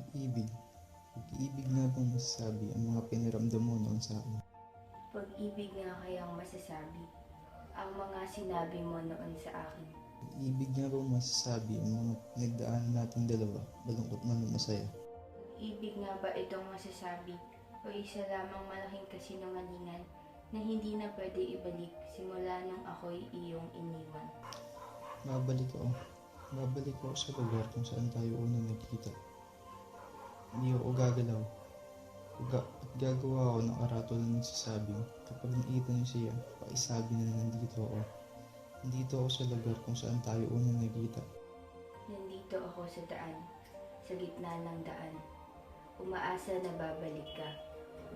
Pag-ibig. Pag-ibig nga bang masasabi ang mga piniramdam mo noon sa akin? Pag-ibig nga kayang masasabi ang mga sinabi mo noon sa akin. Pag-ibig nga bang masasabi ang mga pinagdaanan nating dalawa, malungkot man o masaya? Pag-ibig nga ba itong masasabi o isa lamang malaking kasinungalingan na hindi na pwede ibalik simula nung ako'y iyong iniwan? Babalik ako. Babalik ako sa lugar kung saan tayo unang nagkita. Hindi ako gagalaw. At gagawa ako ng karatol na nagsasabing kapag nakita niyo siya, paisabi na nandito ako. Nandito ako sa lugar kung saan tayo unang nagkita. Nandito ako sa daan, sa gitna ng daan. Umaasa na babalik ka.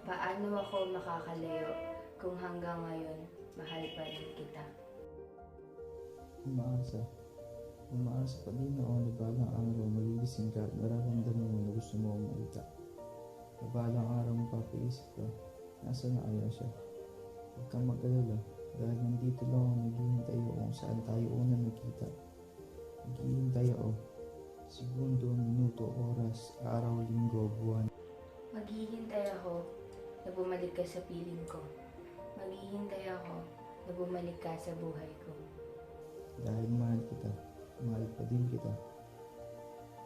Paano ako makakalayo kung hanggang ngayon mahal pa rin kita? Umaasa. Umaasa pa din ako na balang araw magigising ka at nararamdaman mo na gusto mo umalita. Na balang araw mapapaisip ka, nasa na kaya siya? Huwag kang mag-alala dahil nandito lang ako naghihintay ako kung saan tayo unang nagkita. Naghihintay ako. Segundo, minuto, oras, araw, linggo, buwan. Maghihintay ako na bumalik ka sa piling ko. Maghihintay ako na bumalik ka sa buhay ko. Dahil mahal kita, mahal pa din kita.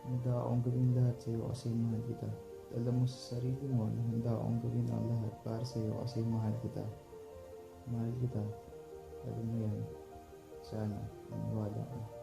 Handa akong gawin lahat sa iyo kasi mahal kita. At alam mo sa sarili mo na handa akong gawin ang lahat para sa iyo kasi mahal kita. Mahal kita. Alam mo yan. Sana, maniwala ka.